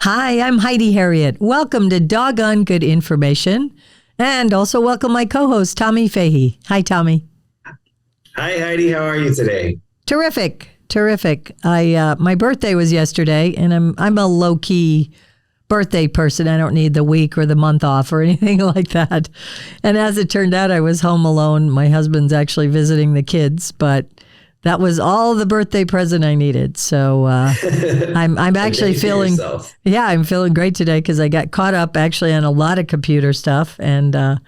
Hi, I'm Heidi Harriet. Welcome to Doggone Good Information. And also welcome my co-host, Tommy Fahey. Hi, Tommy. Hi, Heidi. How are you today? Terrific. My birthday was yesterday, and I'm a low-key birthday person. I don't need the week or the month off or anything like that. And as it turned out, I was home alone. My husband's actually visiting the kids, but that was all the birthday present I needed. So I'm actually feeling, I'm feeling great today because I got caught up actually on a lot of computer stuff and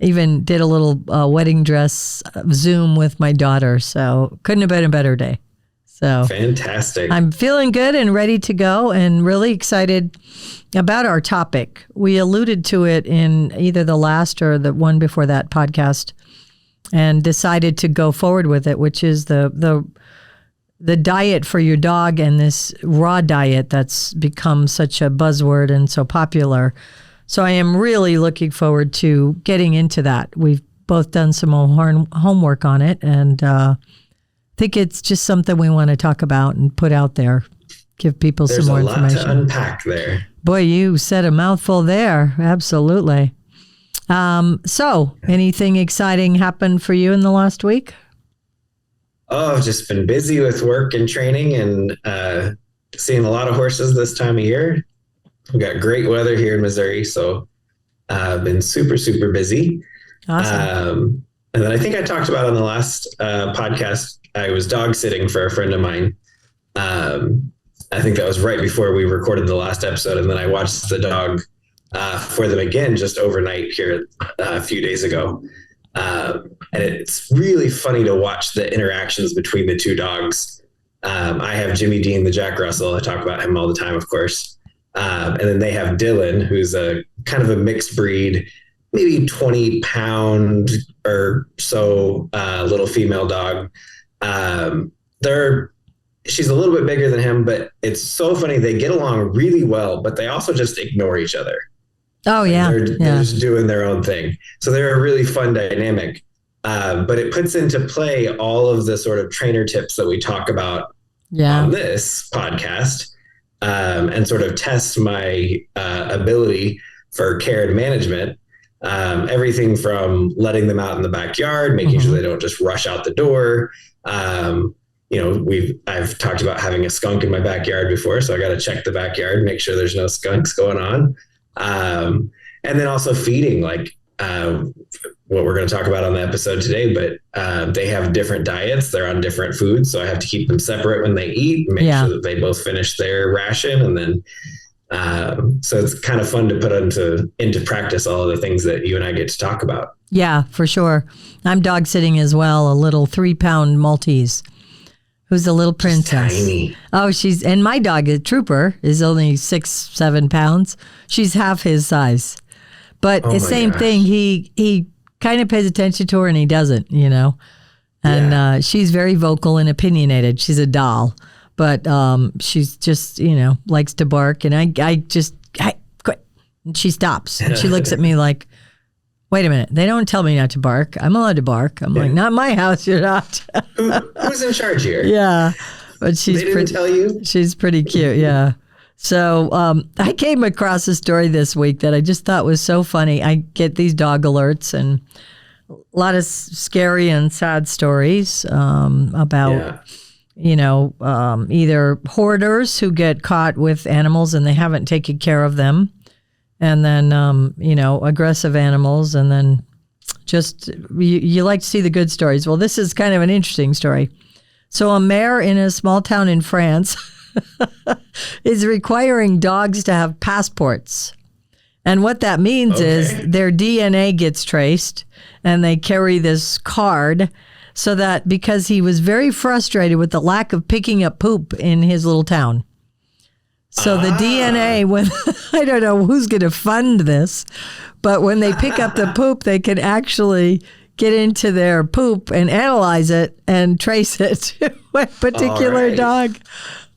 even did a little wedding dress Zoom with my daughter. So couldn't have been a better day. So fantastic. I'm feeling good and ready to go and really excited about our topic. We alluded to it in either the last or the one before that podcast and decided to go forward with it, which is the diet for your dog and this raw diet that's become such a buzzword and so popular. So I am really looking forward to getting into that. We've both done some homework on it, and I think it's just something we want to talk about and put out there, give people some more information. There's a lot to unpack there. Boy, you said a mouthful there. Absolutely. So anything exciting happened for you in the last week? Oh, I've just been busy with work and training and seeing a lot of horses this time of year. We've got great weather here in Missouri, so I've been super, super busy. Awesome. And then I think I talked about on the last podcast, I was dog sitting for a friend of mine. I think that was right before we recorded the last episode. And then I watched the dog for them again just overnight here a few days ago. And it's really funny to watch the interactions between the two dogs. I have Jimmy Dean, the Jack Russell. I talk about him all the time, of course. And then they have Dylan, who's a kind of a mixed breed, maybe 20-pound or so little female dog. She's a little bit bigger than him, but it's so funny. They get along really well, but they also just ignore each other. Oh, yeah. They're just doing their own thing. So they're a really fun dynamic. But it puts into play all of the sort of trainer tips that we talk about on this podcast and sort of test my ability for care and management. Everything from letting them out in the backyard, making sure they don't just rush out the door. I've talked about having a skunk in my backyard before, so I got to check the backyard, make sure there's no skunks going on. And then also feeding, like what we're going to talk about on the episode today, but they have different diets. They're on different foods. So I have to keep them separate when they eat and make sure that they both finish their ration. And then, so it's kind of fun to put into practice all of the things that you and I get to talk about. Yeah, for sure. I'm dog sitting as well, a little 3-pound Maltese. Who's a little princess. She's tiny. Oh, and my dog, a Trooper, is only 6-7 pounds. She's half his size. But the same thing, he kind of pays attention to her and he doesn't, And she's very vocal and opinionated. She's a doll. But she's just, likes to bark. And I quit. And she stops. And she looks at me like, wait a minute. They don't tell me not to bark. I'm allowed to bark. I'm like, not my house. You're not. Who's in charge here? Yeah. But they didn't tell you? She's pretty cute. Yeah. So I came across a story this week that I just thought was so funny. I get these dog alerts and a lot of scary and sad stories about, either hoarders who get caught with animals and they haven't taken care of them. And then, aggressive animals. And then just, you like to see the good stories. Well, this is kind of an interesting story. So a mayor in a small town in France is requiring dogs to have passports. And what that means is their DNA gets traced and they carry this card so that because he was very frustrated with the lack of picking up poop in his little town. So the DNA, I don't know who's going to fund this, but when they pick up the poop, they can actually get into their poop and analyze it and trace it to a particular dog.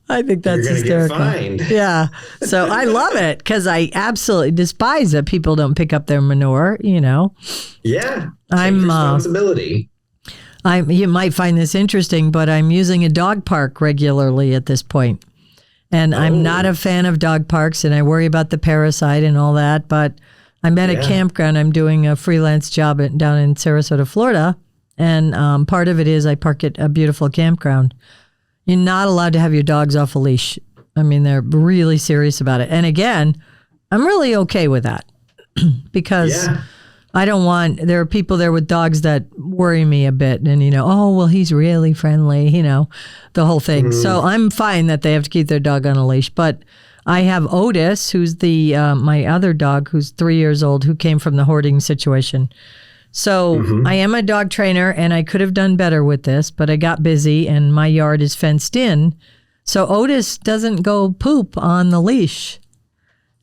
I think that's hysterical. You're going to get fined. Yeah. So I love it because I absolutely despise that people don't pick up their manure, Yeah. Take responsibility. You might find this interesting, but I'm using a dog park regularly at this point. And I'm not a fan of dog parks, and I worry about the parasite and all that. But I'm at a campground. I'm doing a freelance job down in Sarasota, Florida. And part of it is I park at a beautiful campground. You're not allowed to have your dogs off a leash. I mean, they're really serious about it. And again, I'm really okay with that because I don't want, there are people there with dogs that worry me a bit and, oh, well, he's really friendly, the whole thing. So I'm fine that they have to keep their dog on a leash. But I have Otis, who's my other dog, who's 3 years old, who came from the hoarding situation. So I am a dog trainer and I could have done better with this, but I got busy and my yard is fenced in. So Otis doesn't go poop on the leash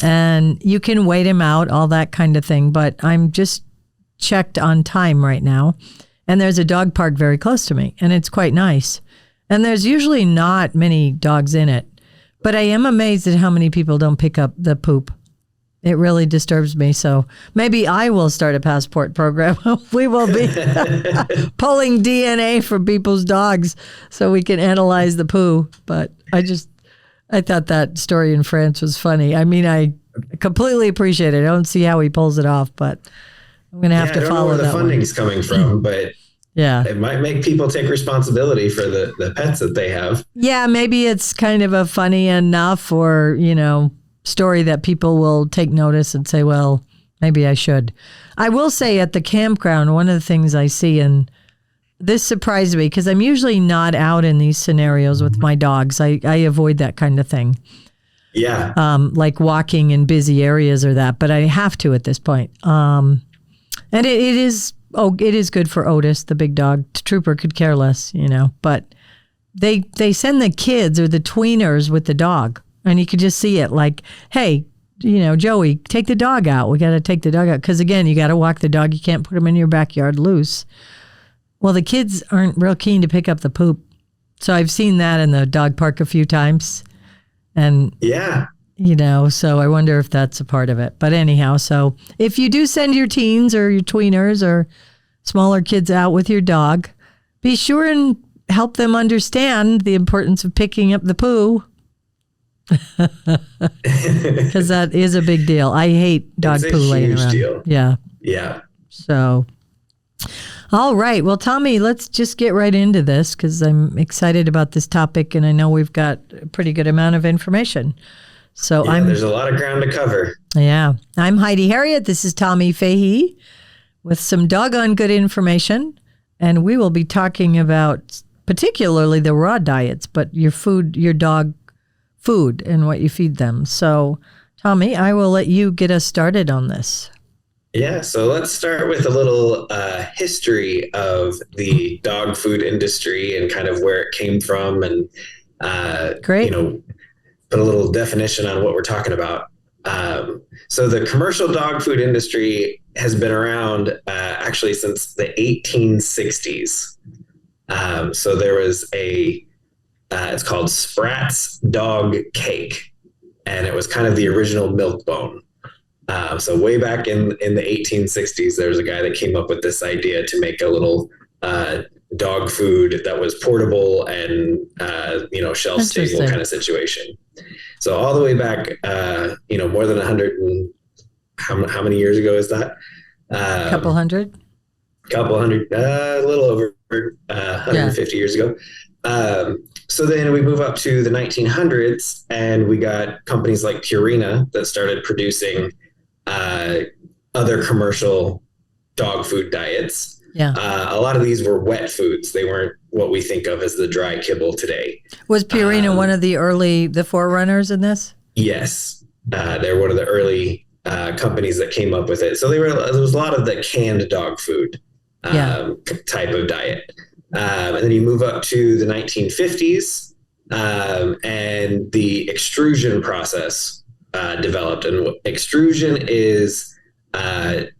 and you can wait him out, all that kind of thing. But I'm just checked on time right now. And there's a dog park very close to me and it's quite nice. And there's usually not many dogs in it, but I am amazed at how many people don't pick up the poop. It really disturbs me. So maybe I will start a passport program. We will be pulling DNA from people's dogs so we can analyze the poo. But I thought that story in France was funny. I mean, I completely appreciate it. I don't see how he pulls it off, but I'm going to have to follow that. I don't know where the funding's coming from, but it might make people take responsibility for the pets that they have. Yeah, maybe it's kind of a funny enough or, story that people will take notice and say, well, maybe I should. I will say at the campground, one of the things I see, and this surprised me because I'm usually not out in these scenarios with my dogs. I avoid that kind of thing. Yeah. Like walking in busy areas or that, but I have to at this point. And it is good for Otis, the big dog. Trooper could care less, but they send the kids or the tweeners with the dog. And you could just see it like, hey, Joey, take the dog out. We got to take the dog out. Because, again, you got to walk the dog. You can't put him in your backyard loose. Well, the kids aren't real keen to pick up the poop. So I've seen that in the dog park a few times. And, so I wonder if that's a part of it. But anyhow, so if you do send your teens or your tweeners or smaller kids out with your dog, be sure and help them understand the importance of picking up the poo. Because that is a big deal. I hate dog poo laying around. Deal. Yeah. So, all right. Well, Tommy, let's just get right into this because I'm excited about this topic and I know we've got a pretty good amount of information. So there's a lot of ground to cover. Yeah. I'm Heidi Harriet. This is Tommy Fahey with some doggone good information. And we will be talking about particularly the raw diets, but your dog food and what you feed them. So, Tommy, I will let you get us started on this. Yeah, so let's start with a little history of the dog food industry and kind of where it came from and, Great. Put a little definition on what we're talking about. So the commercial dog food industry has been around actually since the 1860s. So there was it's called Spratt's Dog Cake, and it was kind of the original milk bone. So way back in the 1860s, there was a guy that came up with this idea to make a little dog food that was portable and, shelf stable kind of situation. So all the way back, more than 100 and how many years ago is that? Couple hundred, a little over 150 years ago. So then we move up to the 1900s and we got companies like Purina that started producing other commercial dog food diets. Yeah. A lot of these were wet foods. They weren't what we think of as the dry kibble today. Was Purina one of the forerunners in this? Yes. They're one of the early companies that came up with it. So there was a lot of the canned dog food type of diet. And then you move up to the 1950s and the extrusion process developed. And extrusion is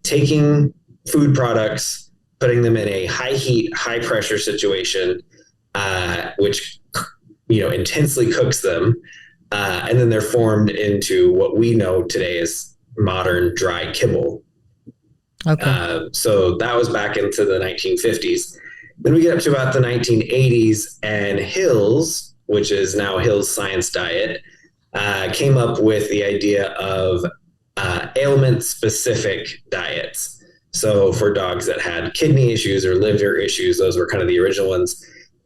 taking food products, putting them in a high heat, high pressure situation, which intensely cooks them. And then they're formed into what we know today as modern dry kibble. Okay. So that was back into the 1950s. Then we get up to about the 1980s, and Hills, which is now Hills Science Diet, came up with the idea of ailment-specific diets. So for dogs that had kidney issues or liver issues, those were kind of the original ones.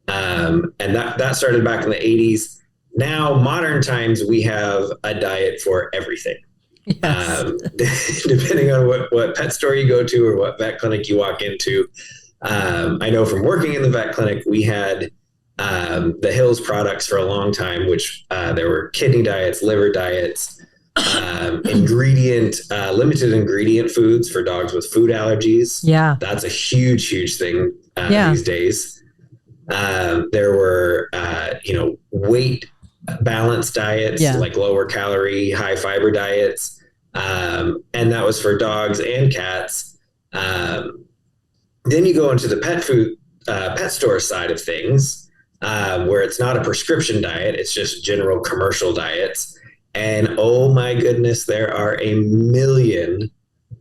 And that started back in the 80s. Now, modern times, we have a diet for everything. Yes. Depending on what pet store you go to or what vet clinic you walk into. I know from working in the vet clinic, we had the Hills products for a long time, which there were kidney diets, liver diets, limited ingredient foods for dogs with food allergies. Yeah. That's a huge thing these days. There were, weight balanced diets, like lower calorie, high fiber diets. And that was for dogs and cats. Then you go into the pet store side of things, where it's not a prescription diet. It's just general commercial diets. And oh my goodness, there are a million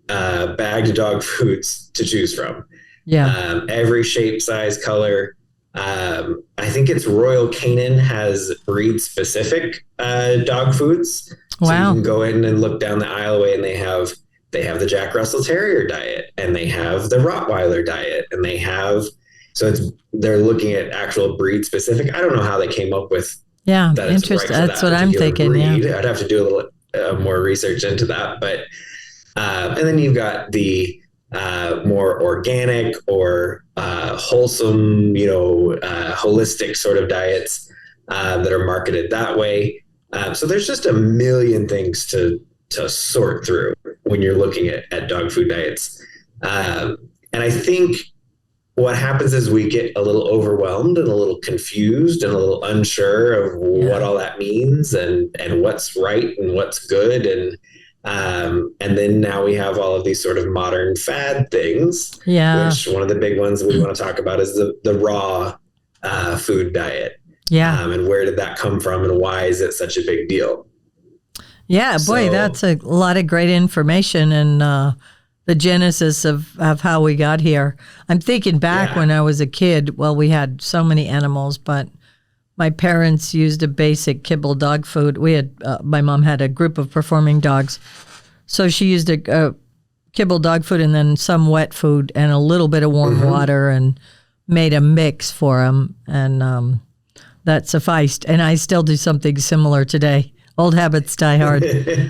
bagged dog foods to choose from. Yeah. Every shape, size, color. I think it's Royal Canin has breed specific dog foods. Wow. So you can go in and look down the aisleway, and they have the Jack Russell Terrier diet, and they have the Rottweiler diet, and they're looking at actual breed specific. I don't know how they came up with. Yeah, interesting. That's what I'm thinking. Breed. Yeah. I'd have to do a little more research into that, but and then you've got the more organic or wholesome, holistic sort of diets that are marketed that way. So there's just a million things to sort through when you're looking at dog food diets. And I think what happens is we get a little overwhelmed and a little confused and a little unsure of what all that means and what's right and what's good. And then now we have all of these sort of modern fad things, which one of the big ones we want to talk about is the raw food diet. Yeah. And where did that come from and why is it such a big deal? Yeah, boy, that's a lot of great information and the genesis of how we got here. I'm thinking back when I was a kid, well, we had so many animals, but my parents used a basic kibble dog food. We had, my mom had a group of performing dogs. So she used a kibble dog food and then some wet food and a little bit of warm water and made a mix for them. And that sufficed. And I still do something similar today. Old habits die hard.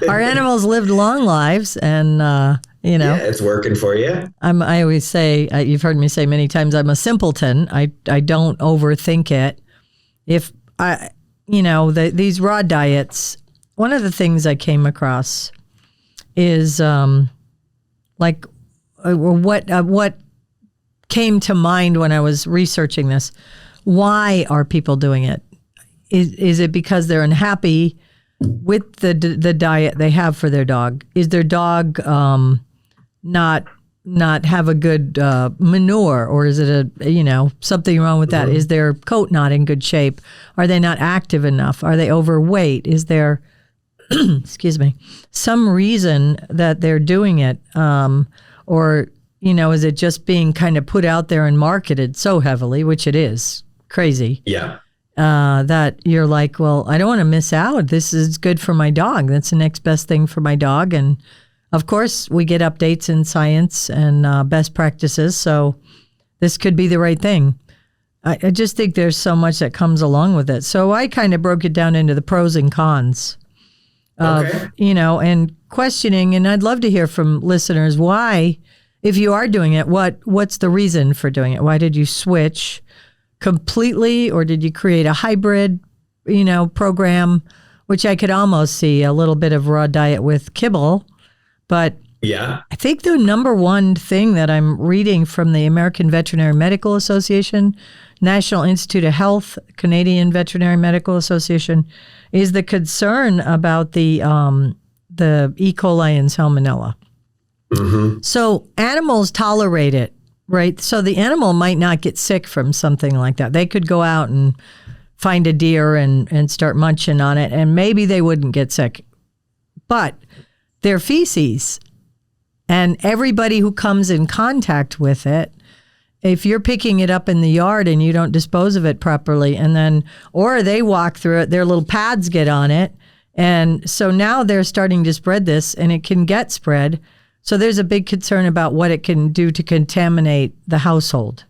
Our animals lived long lives and, yeah, it's working for you. I always say, you've heard me say many times, I'm a simpleton. I don't overthink it. If these raw diets, one of the things I came across is what came to mind when I was researching this. Why are people doing it? Is it because they're unhappy with the diet they have for their dog? Is their dog not have a good manure, or is it something wrong with that? Is their coat not in good shape? Are they not active enough? Are they overweight? Is there excuse me, some reason that they're doing it, or is it just being kind of put out there and marketed so heavily, which it is crazy? Yeah. That you're like, well, I don't want to miss out. This is good for my dog. That's the next best thing for my dog. And of course, we get updates in science and best practices, so this could be the right thing. I just think there's so much that comes along with it. So I kind of broke it down into the pros and cons of, and questioning. And I'd love to hear from listeners why, if you are doing it, what's the reason for doing it? Why did you switch completely, or did you create a hybrid, program, which I could almost see a little bit of raw diet with kibble. But I think the number one thing that I'm reading from the American Veterinary Medical Association, National Institute of Health, Canadian Veterinary Medical Association, is the concern about the E. coli and salmonella. Mm-hmm. So animals tolerate it, right? So the animal might not get sick from something like that. They could go out and find a deer and start munching on it, and maybe they wouldn't get sick. But their feces and everybody who comes in contact with it, if you're picking it up in the yard and you don't dispose of it properly, and then, or they walk through it, their little pads get on it, And so now they're starting to spread this, and it can get spread. So there's a big concern about what it can do to contaminate the household.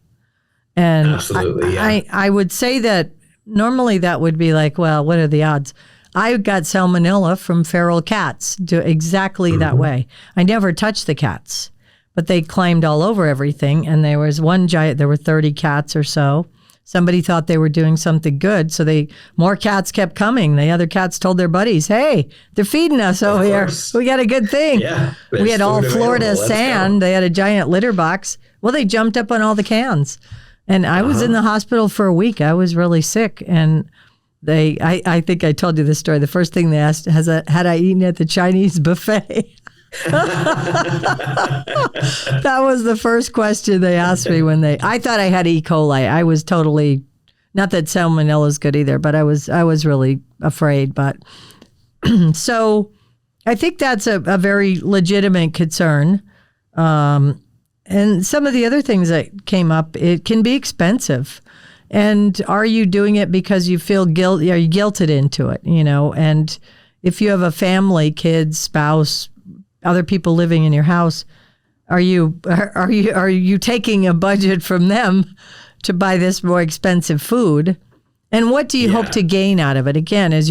And Absolutely, I would say that normally that would be like, well, what are the odds? I got salmonella from feral cats exactly that way. I never touched the cats, but they climbed all over everything. And there was one giant, there were 30 cats or so. Somebody thought they were doing something good, so more cats kept coming. The other cats told their buddies, "Hey, they're feeding us over here. We got a good thing." Yeah, we had all Florida sand. They had a giant litter box. Well, they jumped up on all the cans, and I was in the hospital for a week. I was really sick, and I think I told you this story. The first thing they asked had I eaten at the Chinese buffet. That was the first question they asked me I thought I had E. coli. I was totally, not that salmonella is good either, but I was really afraid. But so I think that's a very legitimate concern. And some of the other things that came up, it can be expensive. And are you doing it because you feel guilt? Are you guilted into it? And if you have a family, kids, spouse, other people living in your house, are you taking a budget from them to buy this more expensive food? And what do you hope to gain out of it? Again, is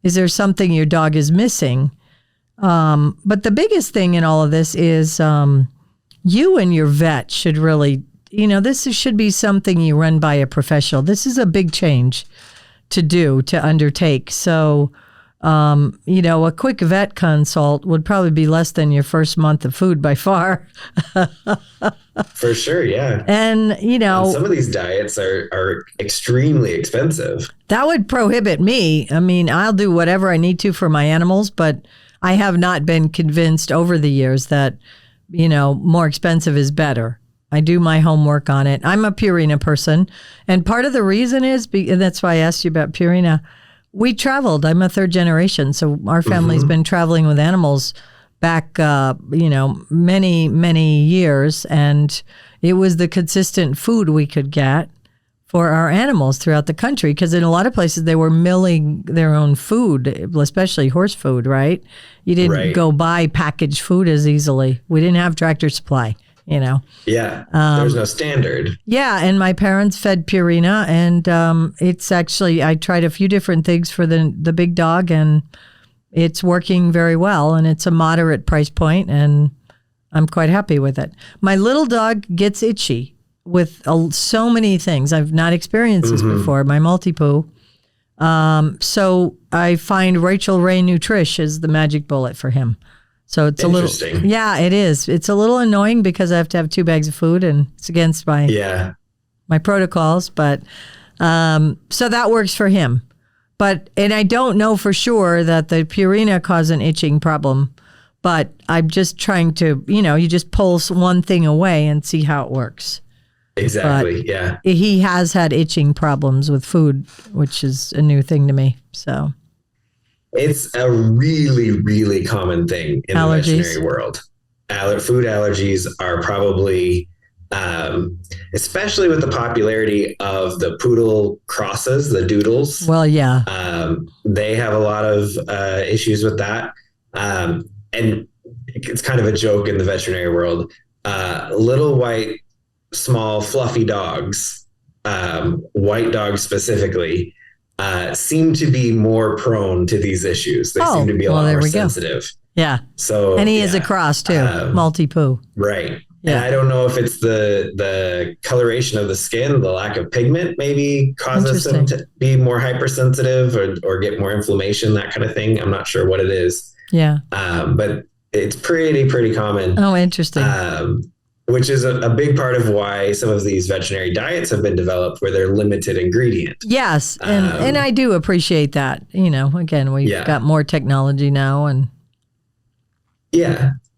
there something your dog is missing? But the biggest thing in all of this is you and your vet should really, this should be something you run by a professional. This is a big change to undertake. So, a quick vet consult would probably be less than your first month of food by far. For sure, yeah. And, some of these diets are extremely expensive. That would prohibit me. I mean, I'll do whatever I need to for my animals, but I have not been convinced over the years that, more expensive is better. I do my homework on it. I'm a Purina person. And part of the reason is, and that's why I asked you about Purina, we traveled. I'm a third generation. So our family's been traveling with animals back, many, many years. And it was the consistent food we could get for our animals throughout the country. Because in a lot of places, they were milling their own food, especially horse food, right? You didn't go buy packaged food as easily. We didn't have Tractor Supply. Yeah, there's no standard. Yeah, and my parents fed Purina, and it's actually, I tried a few different things for the big dog, and it's working very well, and it's a moderate price point, and I'm quite happy with it. My little dog gets itchy with so many things. I've not experienced this before, my multi-poo. So I find Rachel Ray Nutrish is the magic bullet for him. So it's a little, yeah, it is. It's a little annoying because I have to have 2 bags of food, and it's against my protocols. But so that works for him. And I don't know for sure that the Purina cause an itching problem. But I'm just trying to, you just pull one thing away and see how it works. Exactly. But yeah. He has had itching problems with food, which is a new thing to me. So. It's a really, really common thing in the veterinary world. Food allergies are probably, especially with the popularity of the poodle crosses, the doodles. Well, yeah. They have a lot of issues with that. And it's kind of a joke in the veterinary world. Little white, small, fluffy dogs, white dogs specifically, seem to be more prone to these issues. They seem to be a lot more sensitive. Yeah. So, and he is a cross too, multi-poo. Right. Yeah. And I don't know if it's the coloration of the skin, the lack of pigment maybe causes them to be more hypersensitive or get more inflammation, that kind of thing. I'm not sure what it is. Yeah. But it's pretty common. Oh, interesting. Which is a big part of why some of these veterinary diets have been developed where they're limited ingredient. Yes. And I do appreciate that. Again, we've got more technology now. And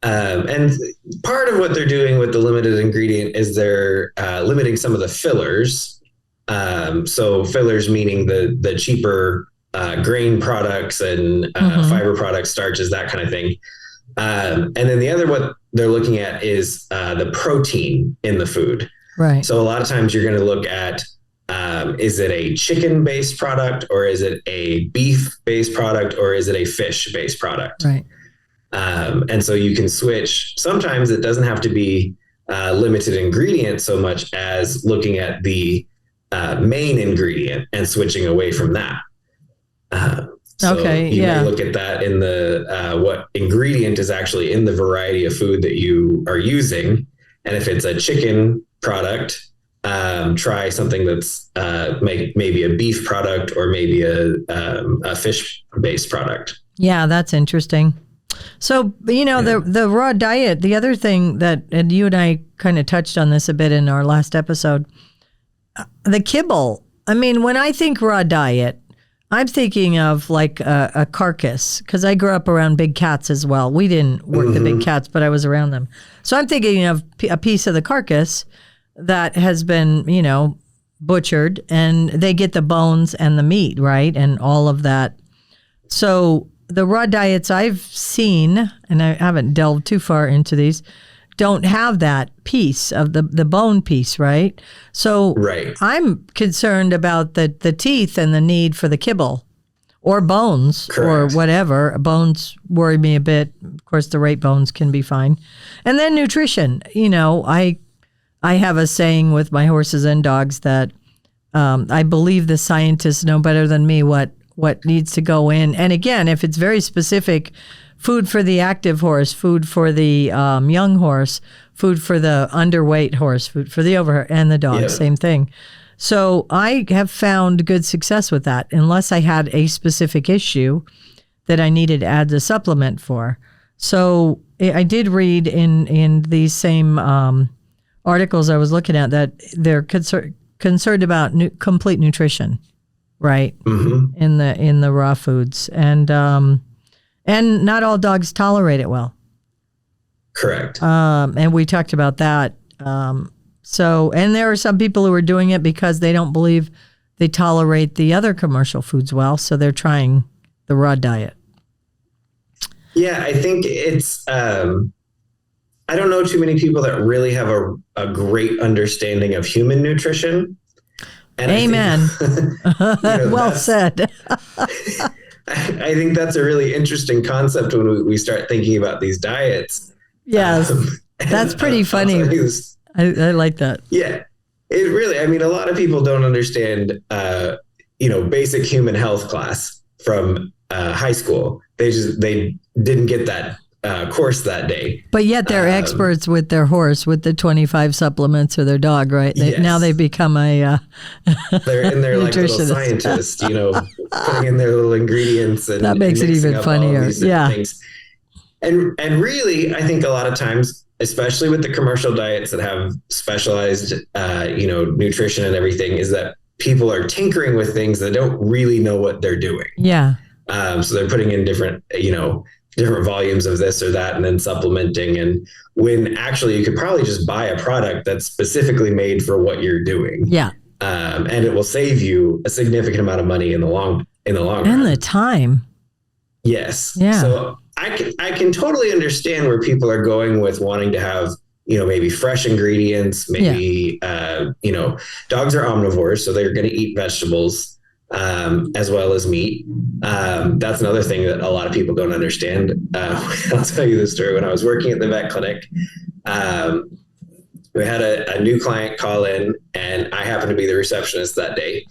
and part of what they're doing with the limited ingredient is they're limiting some of the fillers. So fillers meaning the cheaper grain products and fiber products, starches, that kind of thing. And then the other, what they're looking at is the protein in the food. Right. So a lot of times you're going to look at Is it a chicken-based product, or is it a beef-based product, or is it a fish-based product? Right. And so you can switch. Sometimes it doesn't have to be limited ingredient so much as looking at the main ingredient and switching away from that. So you may look at that in the what ingredient is actually in the variety of food that you are using. And if it's a chicken product, try something that's maybe a beef product or maybe a fish-based product. Yeah, that's interesting. So, the raw diet, the other thing that, and you and I kind of touched on this a bit in our last episode, the kibble. I mean, when I think raw diet, I'm thinking of like a carcass, because I grew up around big cats as well. We didn't work the big cats, but I was around them. So I'm thinking of a piece of the carcass that has been, butchered, and they get the bones and the meat, right? And all of that. So the raw diets I've seen, and I haven't delved too far into these, don't have that piece of the bone piece, right? So I'm concerned about the teeth and the need for the kibble or bones. Correct. Or whatever. Bones worry me a bit. Of course, the right bones can be fine. And then nutrition. I have a saying with my horses and dogs that I believe the scientists know better than me what needs to go in. And again, if it's very specific, food for the active horse, food for the young horse, food for the underweight horse, food for the overweight, and the dog, same thing. So I have found good success with that, unless I had a specific issue that I needed to add a supplement for. So I did read in these same articles I was looking at that they're concerned about complete nutrition, right? Mm-hmm. In the raw foods, and not all dogs tolerate it well. Correct. And we talked about that. So, and there are some people who are doing it because they don't believe they tolerate the other commercial foods well, so they're trying the raw diet. Yeah, I think it's. I don't know too many people that really have a great understanding of human nutrition. And amen. Well said. I think that's a really interesting concept when we start thinking about these diets. Yes, that's pretty funny. I like that. Yeah, it really. I mean, a lot of people don't understand, basic human health class from high school. They didn't get that course that day. But yet they're experts with their horse, with the 25 supplements, or their dog, right? Now they've become they're in their like little scientists, putting in their little ingredients, and that makes it even funnier. Yeah. Things. And really, I think a lot of times, especially with the commercial diets that have specialized, nutrition and everything, is that people are tinkering with things that don't really know what they're doing. Yeah. So they're putting in different volumes of this or that, and then supplementing. And when actually you could probably just buy a product that's specifically made for what you're doing. Yeah. And it will save you a significant amount of money in the long run. And the time. Yes. Yeah. So I can totally understand where people are going with wanting to have, maybe fresh ingredients, maybe, dogs are omnivores, so they're going to eat vegetables. As well as meat. That's another thing that a lot of people don't understand. I'll tell you the story. When I was working at the vet clinic, we had a new client call in, and I happened to be the receptionist that day.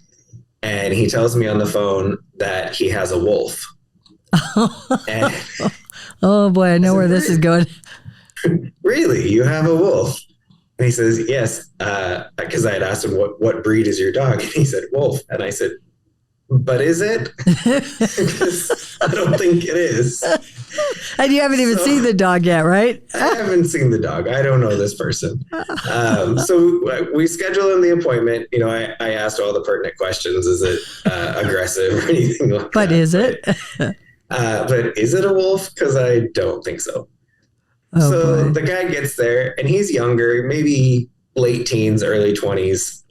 And he tells me on the phone that he has a wolf. Oh boy, I know where this is going. Really? You have a wolf? And he says, yes, because I had asked him, what breed is your dog? And he said, wolf. And I said, but is it? I don't think it is. And you haven't even seen the dog yet, right? I haven't seen the dog. I don't know this person. So we schedule in the appointment. I asked all the pertinent questions. Is it aggressive or anything like that? But is it? But is it a wolf? Because I don't think so. Oh, so the guy gets there, and he's younger, maybe late teens, early 20s.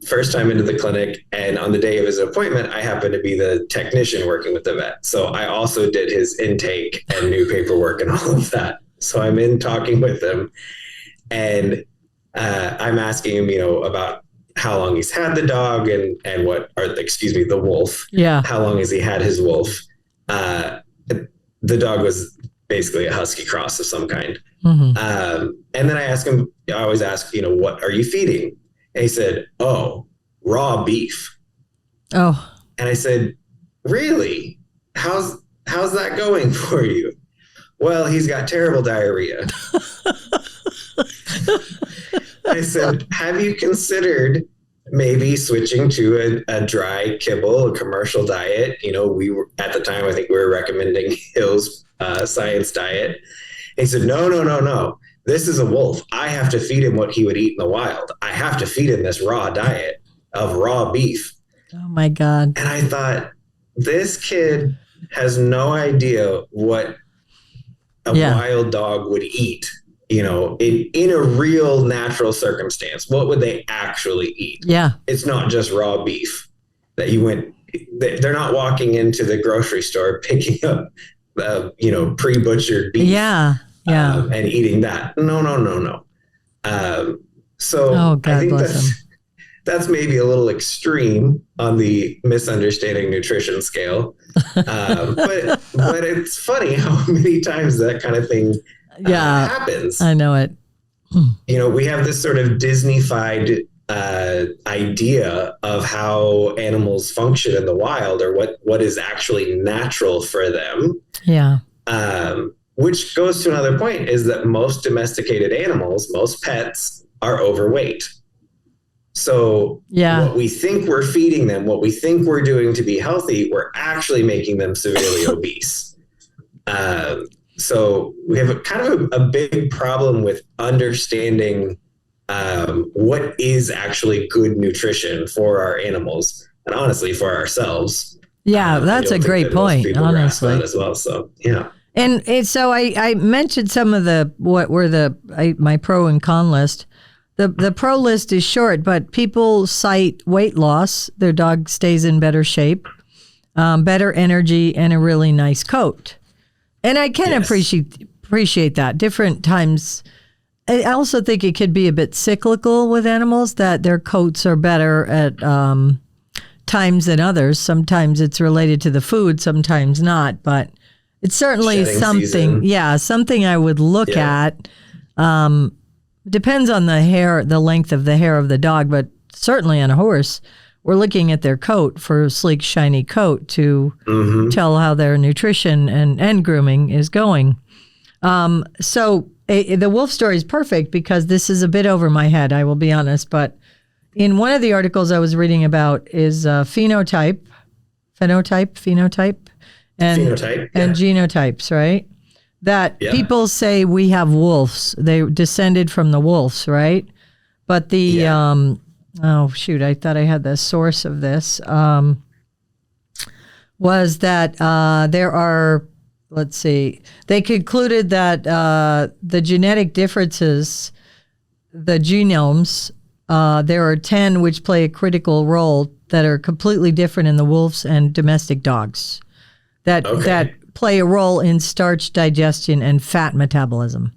First time into the clinic, and on the day of his appointment, I happened to be the technician working with the vet. So I also did his intake and new paperwork and all of that. So I'm in talking with him, and I'm asking him, about how long he's had the dog and the wolf. Yeah. How long has he had his wolf? The dog was basically a husky cross of some kind. Mm-hmm. And then I always ask, what are you feeding? And he said, oh, raw beef. Oh. And I said, really? How's that going for you? Well, he's got terrible diarrhea. I said, have you considered maybe switching to a dry kibble, a commercial diet? We were at the time, I think we were recommending Hill's Science diet. And he said, no. This is a wolf. I have to feed him what he would eat in the wild. I have to feed him this raw diet of raw beef. Oh my God. And I thought, this kid has no idea what a wild dog would eat, in a real natural circumstance. What would they actually eat? Yeah. It's not just raw beef that they're not walking into the grocery store picking up, pre-butchered beef. Yeah. Yeah. And eating that. No. So I think that's maybe a little extreme on the misunderstanding nutrition scale. But it's funny how many times that kind of thing happens. I know it. We have this sort of Disney-fied idea of how animals function in the wild, or what is actually natural for them. Yeah. Which goes to another point, is that most domesticated animals, most pets, are overweight. So what we think we're feeding them, what we think we're doing to be healthy, we're actually making them severely obese. So we have a big problem with understanding what is actually good nutrition for our animals, and honestly for ourselves. Yeah, that's a great point, honestly. As well, so yeah. And so I mentioned some of what were my pro and con list. The pro list is short, but people cite weight loss. Their dog stays in better shape, better energy, and a really nice coat. And I can appreciate that. Different times. I also think it could be a bit cyclical with animals, that their coats are better at times than others. Sometimes it's related to the food, sometimes not. But it's certainly something I would look at. Depends on the length of the hair of the dog, but certainly on a horse, we're looking at their coat for a sleek, shiny coat to tell how their nutrition and grooming is going. So the wolf story is perfect because this is a bit over my head, I will be honest. But in one of the articles I was reading about is phenotype, and genotypes, right? That people say we have wolves. They descended from the wolves, right? But the, I thought I had the source of this, was that there are, they concluded that the genetic differences, the genomes, there are 10 which play a critical role that are completely different in the wolves and domestic dogs. That play a role in starch digestion and fat metabolism.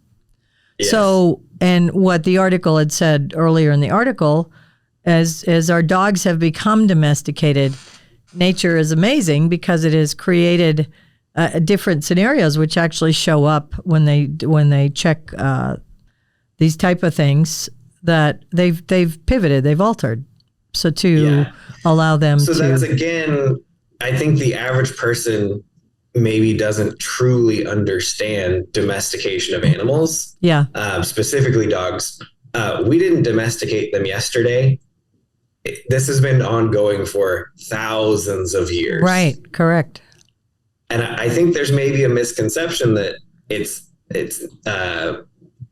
Yes. So, and what the article had said earlier in the article, as our dogs have become domesticated, nature is amazing because it has created different scenarios which actually show up when they check these type of things, that they've pivoted, they've altered, so to allow them to. So that's, again, I think the average person maybe doesn't truly understand domestication of animals. Yeah. Specifically dogs. We didn't domesticate them yesterday. This has been ongoing for thousands of years. Right. Correct. And I think there's maybe a misconception that it's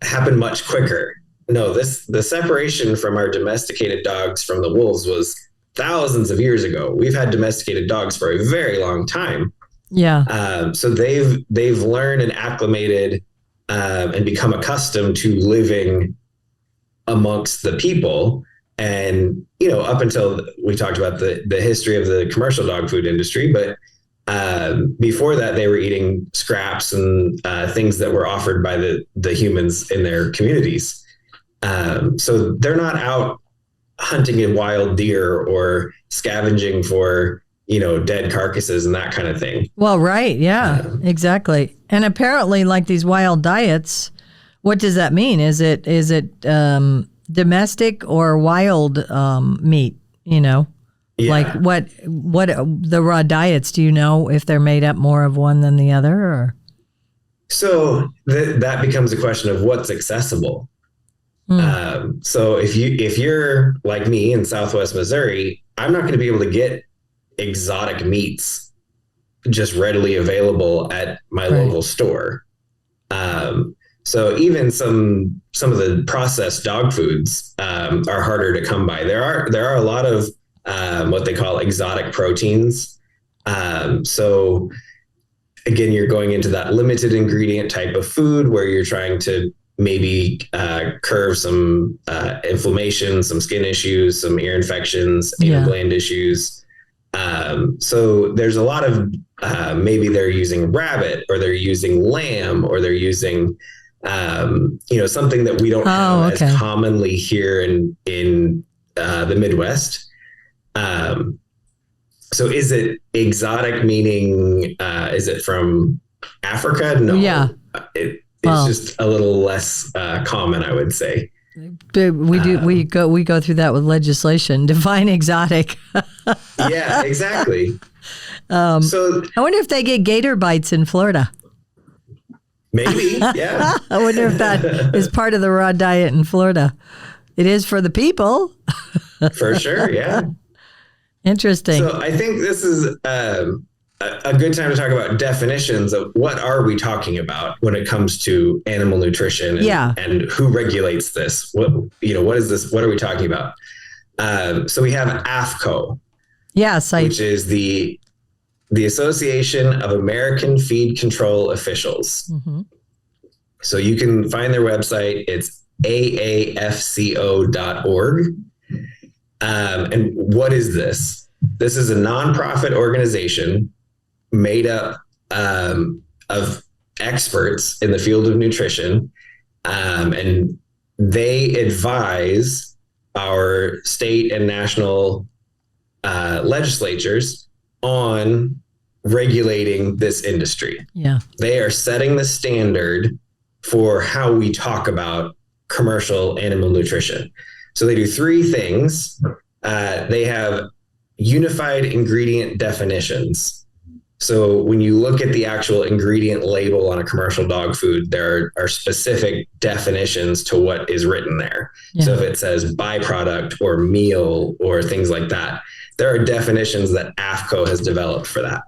happened much quicker. No, the separation from our domesticated dogs from the wolves was thousands of years ago. We've had domesticated dogs for a very long time. Yeah. So they've learned and acclimated and become accustomed to living amongst the people. And, up until we talked about the history of the commercial dog food industry, but before that, they were eating scraps and things that were offered by the humans in their communities. So they're not out hunting a wild deer or scavenging for, dead carcasses and that kind of thing. Well, right. Yeah, exactly. And apparently, like these wild diets, what does that mean? Is it domestic or wild meat? Yeah. Like what the raw diets? Do you know if they're made up more of one than the other? Or so that becomes a question of what's accessible. So if you're like me in Southwest Missouri, I'm not going to be able to get exotic meats just readily available at my local store. So even some of the processed dog foods are harder to come by. There are a lot of what they call exotic proteins. So again, you're going into that limited ingredient type of food where you're trying to maybe curb some inflammation, some skin issues, some ear infections, anal gland issues. So there's a lot of maybe they're using rabbit or they're using lamb or they're using something that we don't have as commonly here in the Midwest. So is it exotic, meaning is it from Africa? No. Yeah. It's just a little less common, I would say. We go through that with legislation. Define exotic. Yeah, exactly. So I wonder if they get gator bites in Florida. Maybe, yeah. I wonder if that is part of the raw diet in Florida. It is for the people. For sure, yeah. Interesting. So I think this is a good time to talk about definitions of what are we talking about when it comes to animal nutrition and who regulates this? What is this? What are we talking about? So we have AAFCO. Yes, which is the Association of American Feed Control Officials. Mm-hmm. So you can find their website. It's aafco.org. And what is this? This is a nonprofit organization made up of experts in the field of nutrition. And they advise our state and national legislatures on regulating this industry. Yeah. They are setting the standard for how we talk about commercial animal nutrition. So they do three things. They have unified ingredient definitions. So when you look at the actual ingredient label on a commercial dog food, there are specific definitions to what is written there. Yeah. So if it says byproduct or meal or things like that, there are definitions that AAFCO has developed for that.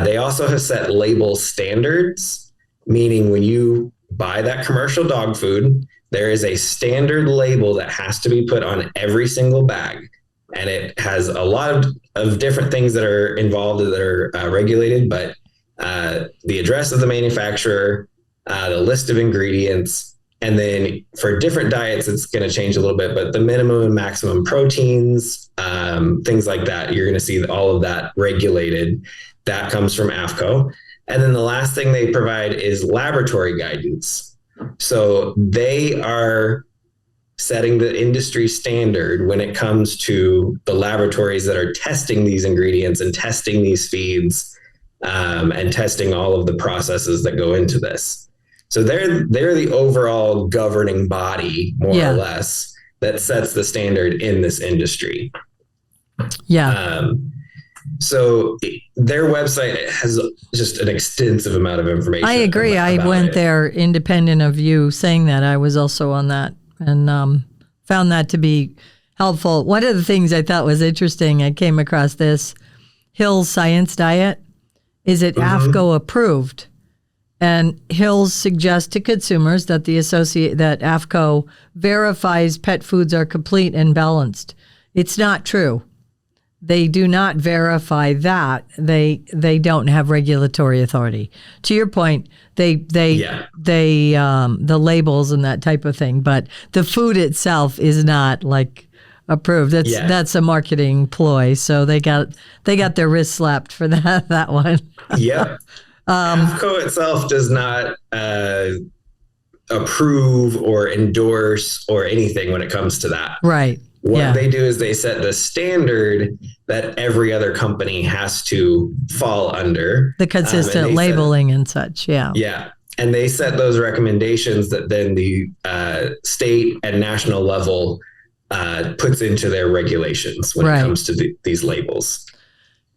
They also have set label standards, meaning when you buy that commercial dog food, there is a standard label that has to be put on every single bag. And it has a lot of different things that are involved that are regulated, but the address of the manufacturer, the list of ingredients, and then for different diets, it's going to change a little bit, but the minimum and maximum proteins, things like that, you're going to see all of that regulated. That comes from AAFCO. And then the last thing they provide is laboratory guidance. So they are setting the industry standard when it comes to the laboratories that are testing these ingredients and testing these feeds and testing all of the processes that go into this. So they're the overall governing body, more or less, that sets the standard in this industry. Yeah. So their website has just an extensive amount of information. I agree. I went there independent of you saying that. I was also on that and found that to be helpful. One of the things I thought was interesting, I came across this, Hill's Science Diet. Is it AAFCO approved? And Hill's suggests to consumers that that AAFCO verifies pet foods are complete and balanced. It's not true. They do not verify that. They don't have regulatory authority. To your point, the labels and that type of thing, but the food itself is not like approved. That's a marketing ploy. So they got their wrist slapped for that one. Yeah. AAFCO itself does not approve or endorse or anything when it comes to that. Right. What they do is they set the standard that every other company has to fall under. The consistent labeling and such. Yeah. Yeah. And they set those recommendations that then the state and national level puts into their regulations when it comes to these labels.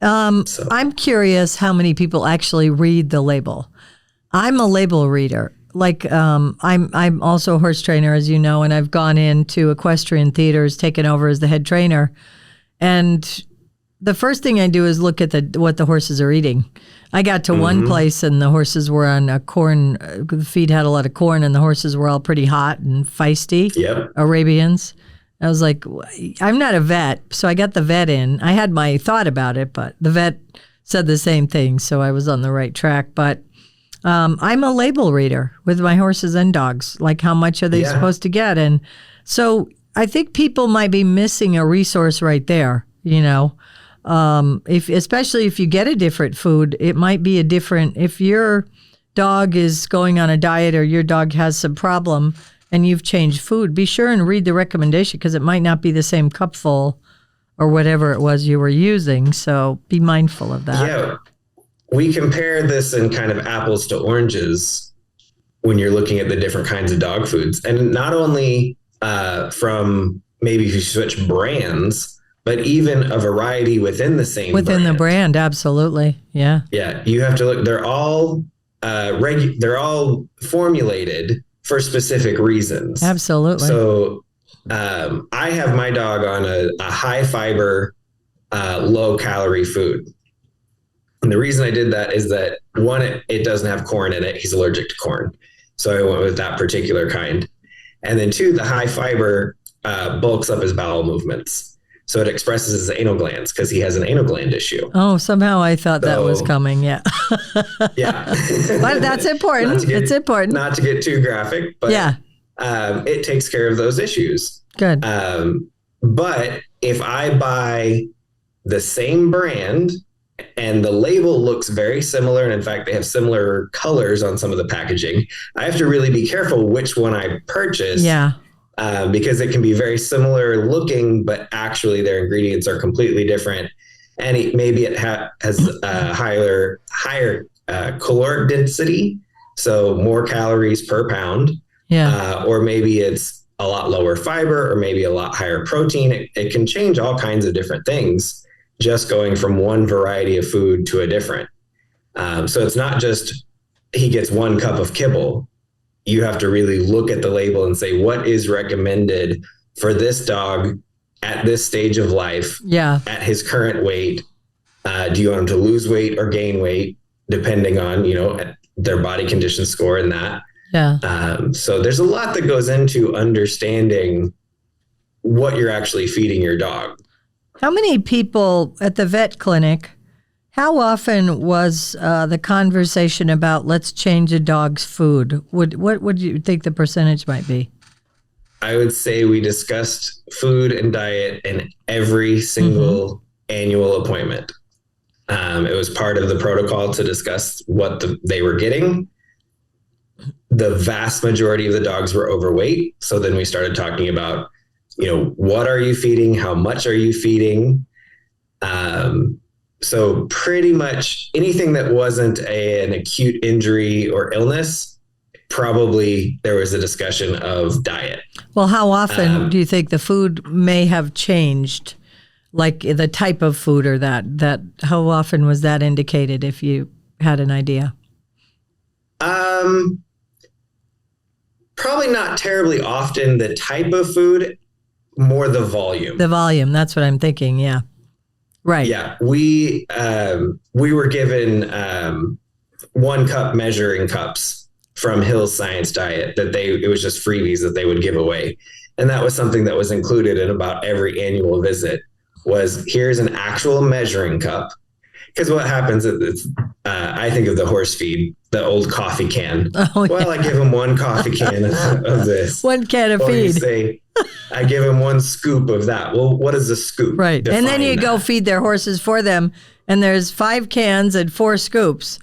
I'm curious how many people actually read the label. I'm a label reader. Like I'm also a horse trainer, as you know, and I've gone into equestrian theaters, taken over as the head trainer. And the first thing I do is look at what the horses are eating. I got to one place and the horses were on a corn, the feed had a lot of corn and the horses were all pretty hot and feisty, Arabians. I was like, I'm not a vet, so I got the vet in. I had my thought about it, but the vet said the same thing, so I was on the right track. But I'm a label reader with my horses and dogs, like how much are they supposed to get? And so I think people might be missing a resource right there, you know. Especially if you get a different food, it might be a different, if your dog is going on a diet or your dog has some problem and you've changed food, be sure and read the recommendation because it might not be the same cupful or whatever it was you were using. So be mindful of that. Yeah. We compare this in kind of apples to oranges when you're looking at the different kinds of dog foods. And not only from maybe if you switch brands, but even a variety within the same within the brand, absolutely, yeah. Yeah, you have to look. They're all they're all formulated for specific reasons. Absolutely. So I have my dog on a high fiber, low calorie food, and the reason I did that is that one, it doesn't have corn in it. He's allergic to corn, so I went with that particular kind. And then two, the high fiber bulks up his bowel movements. So it expresses his anal glands because he has an anal gland issue. Oh, somehow I thought that was coming. Yeah. Yeah. But that's important. It's important. Not to get too graphic, but it takes care of those issues. Good. But if I buy the same brand and the label looks very similar, and in fact, they have similar colors on some of the packaging, I have to really be careful which one I purchase. Yeah. Because it can be very similar looking, but actually their ingredients are completely different. And maybe it has higher caloric density, so more calories per pound. Yeah. Or maybe it's a lot lower fiber, or maybe a lot higher protein. It can change all kinds of different things just going from one variety of food to a different. So it's not just he gets one cup of kibble. You have to really look at the label and say, what is recommended for this dog at this stage of life, at his current weight? Do you want him to lose weight or gain weight, depending on, their body condition score and that? Yeah. So there's a lot that goes into understanding what you're actually feeding your dog. How many people at the vet clinic, how often was the conversation about let's change a dog's food? What would you think the percentage might be? I would say we discussed food and diet in every single annual appointment. It was part of the protocol to discuss what they were getting. The vast majority of the dogs were overweight. So then we started talking about, what are you feeding? How much are you feeding? So pretty much anything that wasn't an acute injury or illness, probably there was a discussion of diet. Well, how often do you think the food may have changed? Like the type of food or that how often was that indicated if you had an idea? Probably not terribly often the type of food, more the volume. The volume, that's what I'm thinking, yeah. Right. Yeah, we were given 1 cup measuring cups from Hill's Science Diet it was just freebies that they would give away. And that was something that was included in about every annual visit was here's an actual measuring cup. Because what happens is I think of the horse feed, the old coffee can. Oh, well, I give him 1 coffee can of this. 1 can of feed. You say, I give him 1 scoop of that. Well, what is a scoop? Right. Define and then you go feed their horses for them, and there's 5 cans and 4 scoops.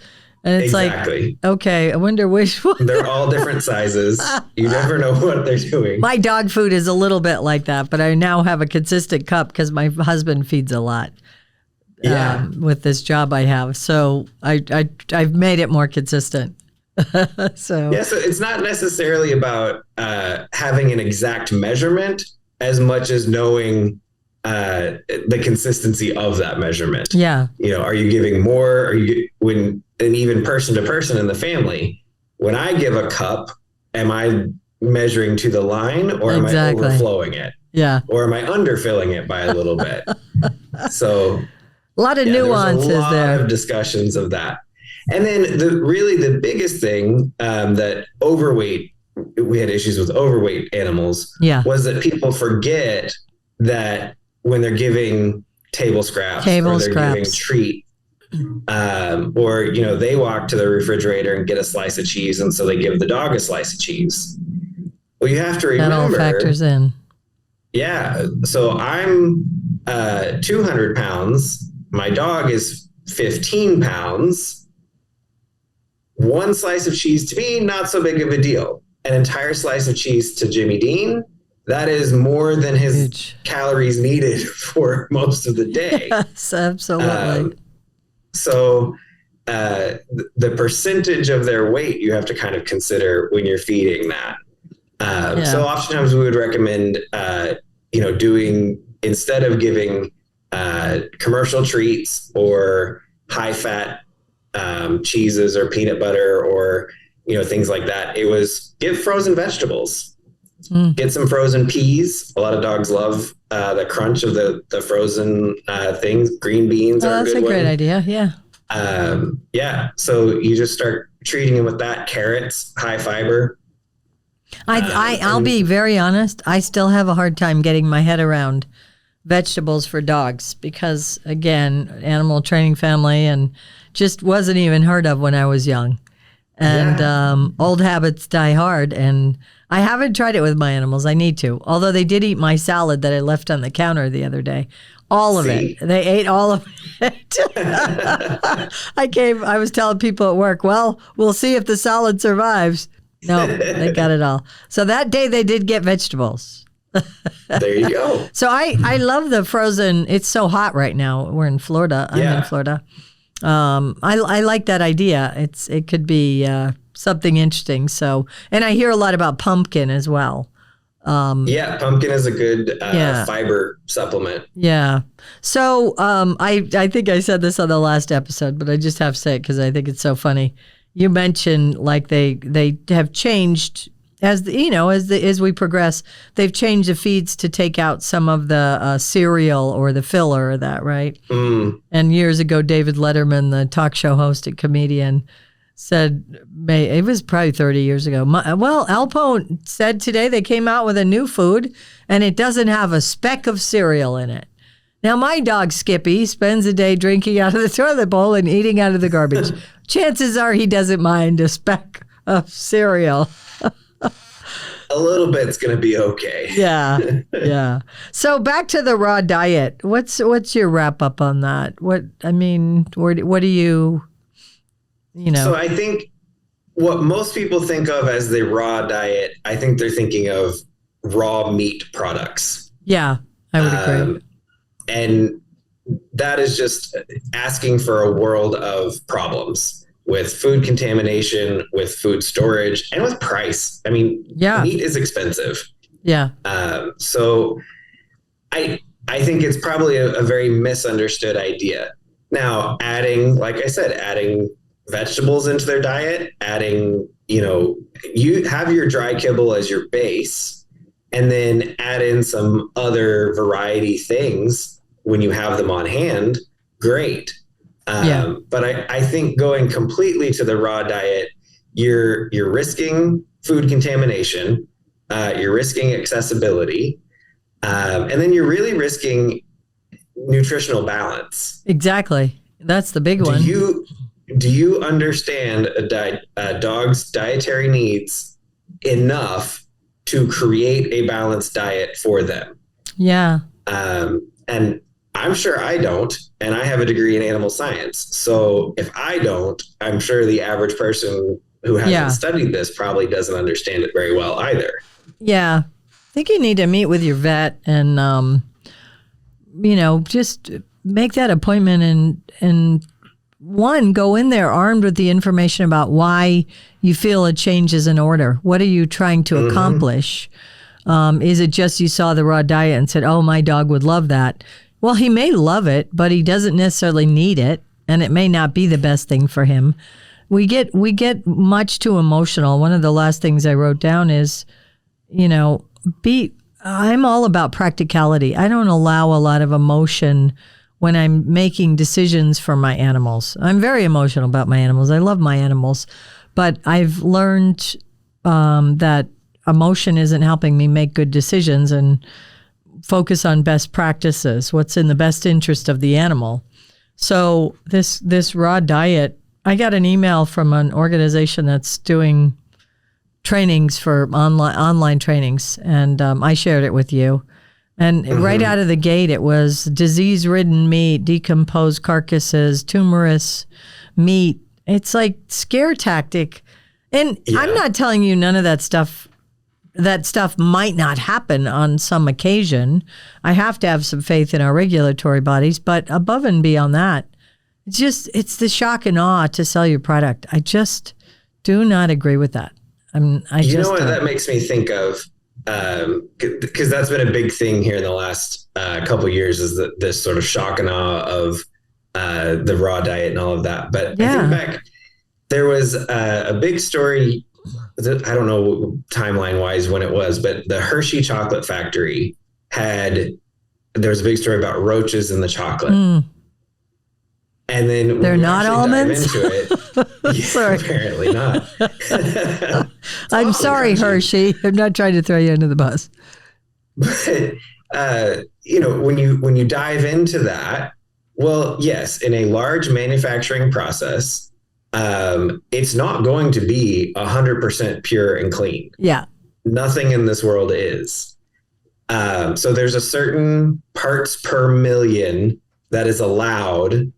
And it's exactly. like, okay, I wonder which one. They're all different sizes. You never know what they're doing. My dog food is a little bit like that, but I now have a consistent cup because my husband feeds a lot. Yeah. With this job I have, so I've made it more consistent. So it's not necessarily about having an exact measurement as much as knowing the consistency of that measurement. Yeah. Are you giving more? And even person to person in the family, when I give a cup, am I measuring to the line, or am I overflowing it? Yeah. Or am I underfilling it by a little bit? So a lot of nuances there. There's a lot of discussions of that. And then the biggest thing that we had issues with overweight animals was that people forget that when they're giving table scraps or they're giving treat, or they walk to the refrigerator and get a slice of cheese, and so they give the dog a slice of cheese. Well, you have to remember that all factors in. Yeah. So I'm 200 pounds. My dog is 15 pounds. One slice of cheese to me, not so big of a deal. An entire slice of cheese to Jimmy Dean, that is more than his calories needed for most of the day. Yes, absolutely. So the percentage of their weight you have to kind of consider when you're feeding that. So oftentimes we would recommend, doing, instead of giving commercial treats or high fat cheeses or peanut butter or, things like that, it was give frozen vegetables. Get some frozen peas. A lot of dogs love the crunch of the frozen things. Green beans are a good one. That's a great idea. Yeah. So you just start treating them with that. Carrots, high fiber. I'll be very honest. I still have a hard time getting my head around vegetables for dogs because, again, animal training family and just wasn't even heard of when I was young. And old habits die hard. And I haven't tried it with my animals. I need to. Although they did eat my salad that I left on the counter the other day. All of it. They ate all of it. I was telling people at work, well, we'll see if the salad survives. No, they got it all. So that day they did get vegetables. There you go. So I love the frozen. It's so hot right now. We're in Florida. I'm in Florida. I like that idea. It could be something interesting. So, and I hear a lot about pumpkin as well. Pumpkin is a good fiber supplement. Yeah. So I think I said this on the last episode, but I just have to say it because I think it's so funny. You mentioned like they have changed as we progress. They've changed the feeds to take out some of the cereal or the filler of that, right? And years ago, David Letterman, the talk show host and comedian, said, it was probably 30 years ago. Alpone said today they came out with a new food and it doesn't have a speck of cereal in it. Now, my dog Skippy spends a day drinking out of the toilet bowl and eating out of the garbage. Chances are he doesn't mind a speck of cereal. A little bit's going to be okay. Yeah. So back to the raw diet. What's your wrap up on that? What do you? So I think what most people think of as the raw diet, I think they're thinking of raw meat products. Yeah, I would agree. And that is just asking for a world of problems with food contamination, with food storage, and with price. I mean, meat is expensive. Yeah. So I think it's probably a very misunderstood idea. Now, adding vegetables into their diet, you have your dry kibble as your base, and then add in some other variety things when you have them on hand, great. But I think going completely to the raw diet, you're risking food contamination, you're risking accessibility, and then you're really risking nutritional balance. Exactly. That's the big one. Do you understand a dog's dietary needs enough to create a balanced diet for them? Yeah. And I'm sure I don't, and I have a degree in animal science. So if I don't, I'm sure the average person who hasn't studied this probably doesn't understand it very well either. Yeah. I think you need to meet with your vet and, just make that appointment and one, go in there armed with the information about why you feel a change is in order. What are you trying to accomplish? Is it just you saw the raw diet and said, oh, my dog would love that? Well, he may love it, but he doesn't necessarily need it, and it may not be the best thing for him. We get much too emotional. One of the last things I wrote down is, I'm all about practicality. I don't allow a lot of emotion when I'm making decisions for my animals. I'm very emotional about my animals. I love my animals, but I've learned that emotion isn't helping me make good decisions and focus on best practices, what's in the best interest of the animal. So this raw diet, I got an email from an organization that's doing trainings for online trainings, and I shared it with you. And right out of the gate, it was disease-ridden meat, decomposed carcasses, tumorous meat. It's like scare tactic. And I'm not telling you none of that stuff. That stuff might not happen on some occasion. I have to have some faith in our regulatory bodies. But above and beyond that, it's the shock and awe to sell your product. I just do not agree with that. Know what that makes me think of? Because that's been a big thing here in the last couple of years, is this sort of shock and awe of the raw diet and all of that. But I think back, there was a big story. I don't know timeline wise when it was, but the Hershey chocolate factory there was a big story about roaches in the chocolate. And then they're not almonds. Dive into it, sorry, apparently not. I'm sorry, Hershey. I'm not trying to throw you under the bus. But when you dive into that, well, yes, in a large manufacturing process, it's not going to be 100% pure and clean. Yeah, nothing in this world is. So there's a certain parts per million that is allowed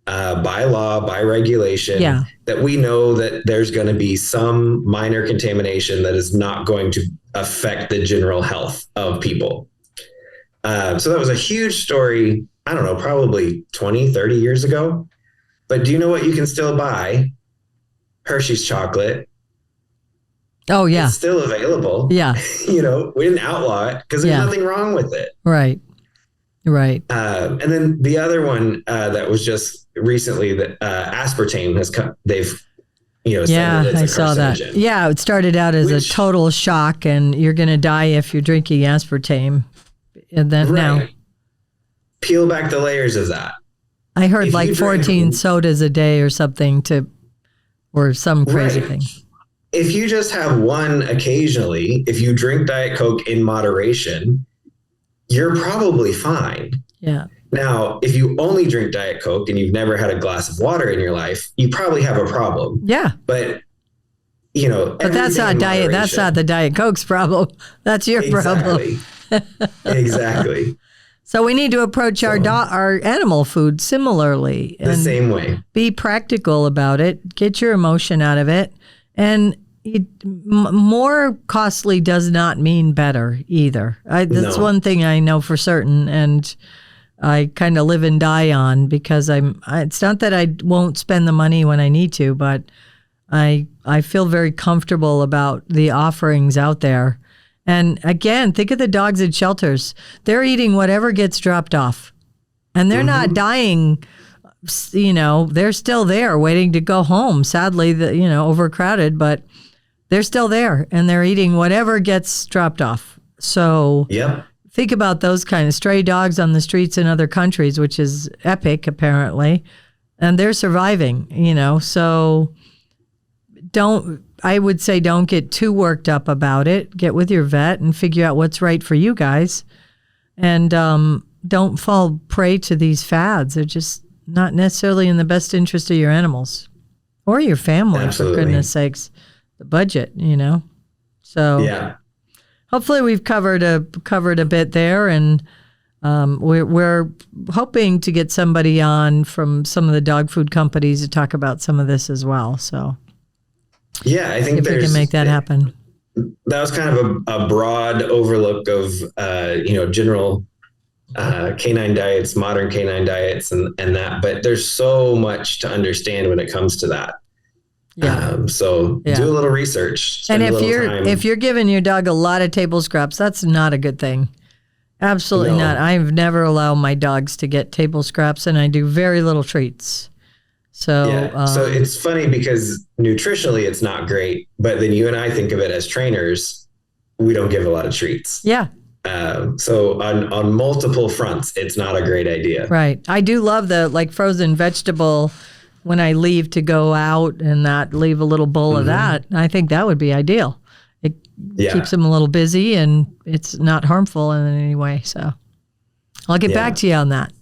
by law, by regulation, that we know that there's going to be some minor contamination that is not going to affect the general health of people. So that was a huge story, I don't know, probably 20, 30 years ago. But do you know what you can still buy? Hershey's chocolate. Oh, yeah. It's still available. Yeah. We didn't outlaw it because there's nothing wrong with it. Right. And then the other one that was just recently, that aspartame has come. They've, said that it's I saw that. Yeah, it started out as a total shock, and you're going to die if you're drinking aspartame. And then now, peel back the layers of that. I heard like 14 sodas a day or something or some crazy thing. If you just have one occasionally, if you drink Diet Coke in moderation, you're probably fine. Yeah. Now, if you only drink Diet Coke and you've never had a glass of water in your life, you probably have a problem. Yeah. But, but that's not diet. That's not the Diet Coke's problem. That's your problem. Exactly. So we need to approach our animal food similarly. The same way. Be practical about it. Get your emotion out of it. And more costly does not mean better either. That's one thing I know for certain, and I kind of live and die on, because it's not that I won't spend the money when I need to, but I feel very comfortable about the offerings out there. And again, think of the dogs at shelters. They're eating whatever gets dropped off, and they're not dying. They're still there waiting to go home. Sadly, overcrowded, but they're still there, and they're eating whatever gets dropped off. So think about those kind of stray dogs on the streets in other countries, which is epic, apparently, and they're surviving, so I would say don't get too worked up about it. Get with your vet and figure out what's right for you guys, and don't fall prey to these fads. They're just not necessarily in the best interest of your animals or your family. Absolutely. For goodness sakes. The budget, So hopefully we've covered a bit there, and We're hoping to get somebody on from some of the dog food companies to talk about some of this as well. So yeah, I think if we can make that happen. That was kind of a broad overlook of general canine diets, modern canine diets, and that. But there's so much to understand when it comes to that. Yeah. So do a little research. And if you're giving your dog a lot of table scraps, that's not a good thing. Absolutely not. I've never allowed my dogs to get table scraps, and I do very little treats. So, so it's funny because nutritionally it's not great, but then you and I think of it as trainers, we don't give a lot of treats. Yeah. So on multiple fronts, it's not a great idea. Right. I do love the frozen vegetable when I leave to go out and leave a little bowl of that. I think that would be ideal. It keeps them a little busy and it's not harmful in any way. So I'll get back to you on that.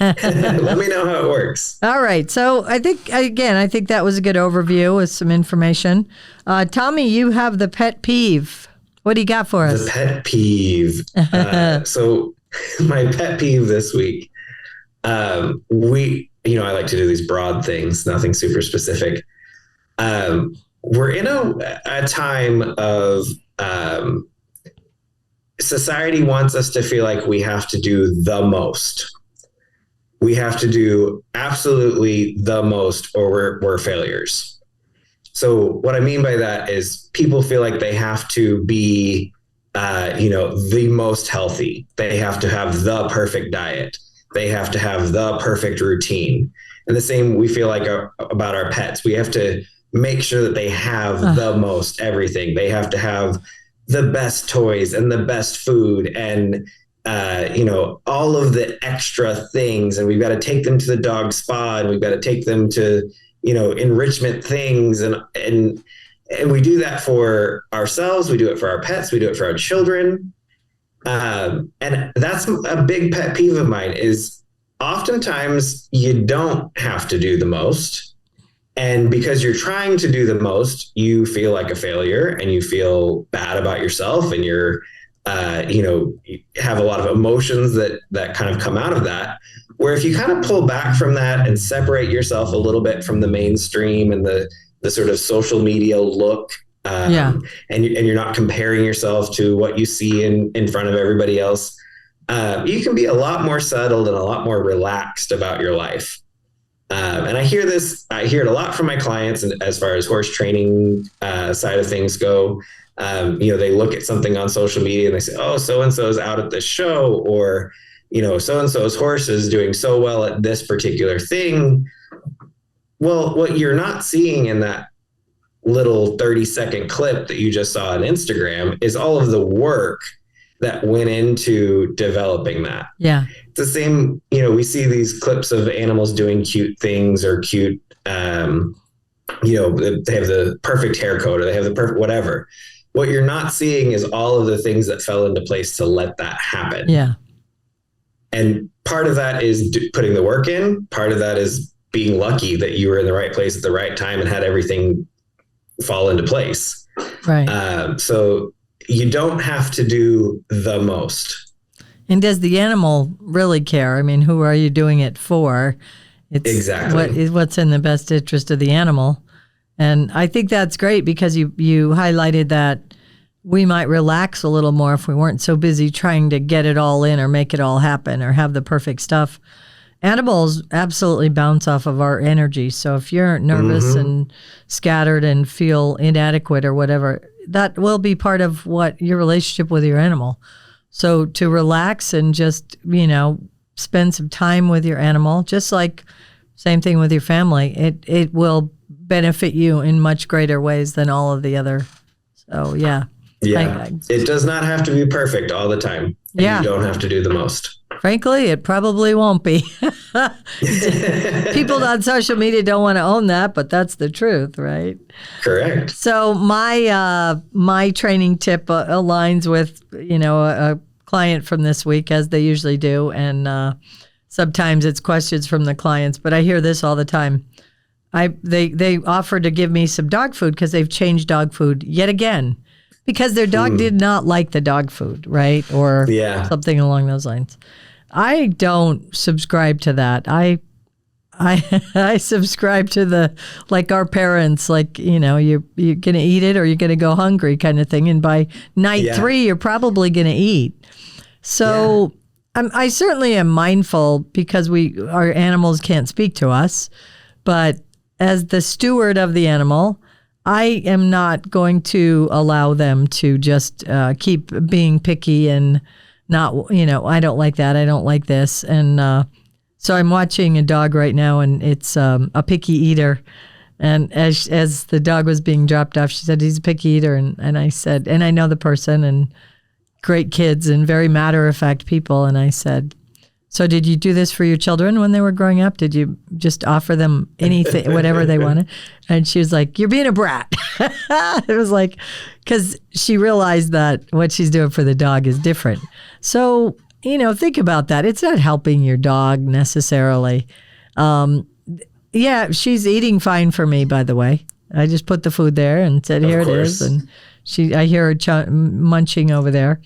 Let me know how it works. All right. So I think that was a good overview with some information. Tommy, you have the pet peeve. What do you got for us? The pet peeve. So my pet peeve this week, I like to do these broad things, nothing super specific. We're in a time of society wants us to feel like we have to do the most. We have to do absolutely the most or we're failures. So what I mean by that is people feel like they have to be, the most healthy. They have to have the perfect diet. They have to have the perfect routine. And the same we feel like about our pets. We have to make sure that they have the most everything. They have to have the best toys and the best food and all of the extra things. And we've got to take them to the dog spa and we've got to take them to, enrichment things. And we do that for ourselves. We do it for our pets. We do it for our children. And that's a big pet peeve of mine is oftentimes you don't have to do the most. And because you're trying to do the most, you feel like a failure and you feel bad about yourself and you're, you have a lot of emotions that kind of come out of that, where if you kind of pull back from that and separate yourself a little bit from the mainstream and the sort of social media look, and you're not comparing yourself to what you see in front of everybody else, you can be a lot more settled and a lot more relaxed about your life. And I hear it a lot from my clients, and as far as horse training side of things go, they look at something on social media and they say, oh, so-and-so is out at this show, or, so-and-so's horse is doing so well at this particular thing. Well, what you're not seeing in that little 30-second clip that you just saw on Instagram is all of the work that went into developing that. Yeah. It's the same, we see these clips of animals doing cute things or cute, they have the perfect hair coat or they have the perfect whatever. What you're not seeing is all of the things that fell into place to let that happen. Yeah. And part of that is putting the work in. Part of that is being lucky that you were in the right place at the right time and had everything fall into place. Right. So you don't have to do the most. And does the animal really care? I mean, who are you doing it for? It's exactly what's in the best interest of the animal. And I think that's great because you highlighted that we might relax a little more if we weren't so busy trying to get it all in or make it all happen or have the perfect stuff. Animals absolutely bounce off of our energy. So if you're nervous and scattered and feel inadequate or whatever, that will be part of what your relationship with your animal. So to relax and just, spend some time with your animal, just like same thing with your family, it will benefit you in much greater ways than all of the other. So, yeah. Yeah. It does not have to be perfect all the time. Yeah. You don't have to do the most. Frankly, it probably won't be. People on social media don't want to own that, but that's the truth, right? Correct. So my training tip aligns with, a client from this week, as they usually do. And sometimes it's questions from the clients, but I hear this all the time. They offered to give me some dog food because they've changed dog food yet again because their dog did not like the dog food, right? Or something along those lines. I don't subscribe to that. I subscribe to the, like our parents, like, you're going to eat it or you're going to go hungry kind of thing. And by night 3, you're probably going to eat. So I certainly am mindful because our animals can't speak to us. But as the steward of the animal, I am not going to allow them to just keep being picky and not, I don't like that. I don't like this. And so I'm watching a dog right now, and it's a picky eater. And as the dog was being dropped off, she said, he's a picky eater. And I said, and I know the person and great kids and very matter-of-fact people. And I said, so did you do this for your children when they were growing up? Did you just offer them anything, whatever they wanted? And she was like, you're being a brat. It was like, because she realized that what she's doing for the dog is different. So, think about that. It's not helping your dog necessarily. She's eating fine for me, by the way. I just put the food there and said, here it is. And I hear her munching over there.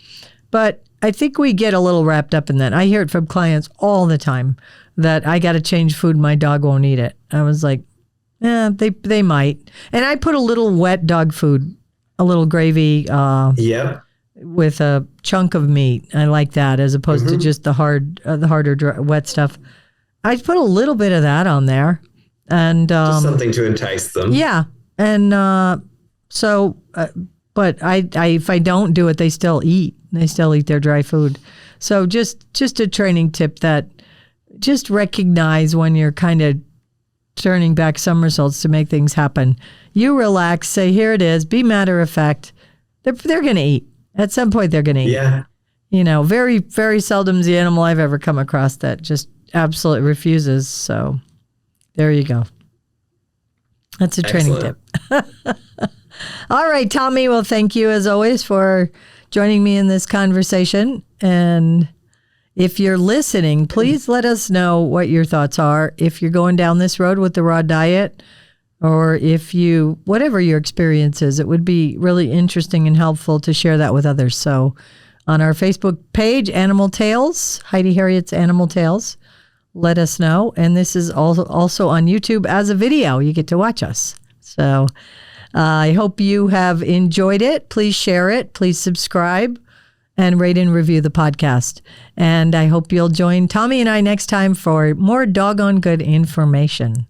But I think we get a little wrapped up in that. I hear it from clients all the time that I got to change food. My dog won't eat it. I was like, they might. And I put a little wet dog food, a little gravy with a chunk of meat. I like that as opposed to just the harder wet stuff. I put a little bit of that on there. And just something to entice them. Yeah. And but if I don't do it, they still eat. They still eat their dry food. So just a training tip that just recognize when you're kind of turning back somersaults to make things happen. You relax, say, here it is, be matter of fact. They're going to eat. At some point, they're going to eat. Yeah. Very, very seldom's the animal I've ever come across that just absolutely refuses. So there you go. That's a training tip. All right, Tommy. Well, thank you as always for joining me in this conversation. And if you're listening, please let us know what your thoughts are. If you're going down this road with the raw diet, or whatever your experience is, it would be really interesting and helpful to share that with others. So on our Facebook page, Animal Tales, Heidi Harriet's Animal Tales, let us know. And this is also on YouTube as a video. You get to watch us. So I hope you have enjoyed it. Please share it. Please subscribe and rate and review the podcast. And I hope you'll join Tommy and I next time for more doggone good information.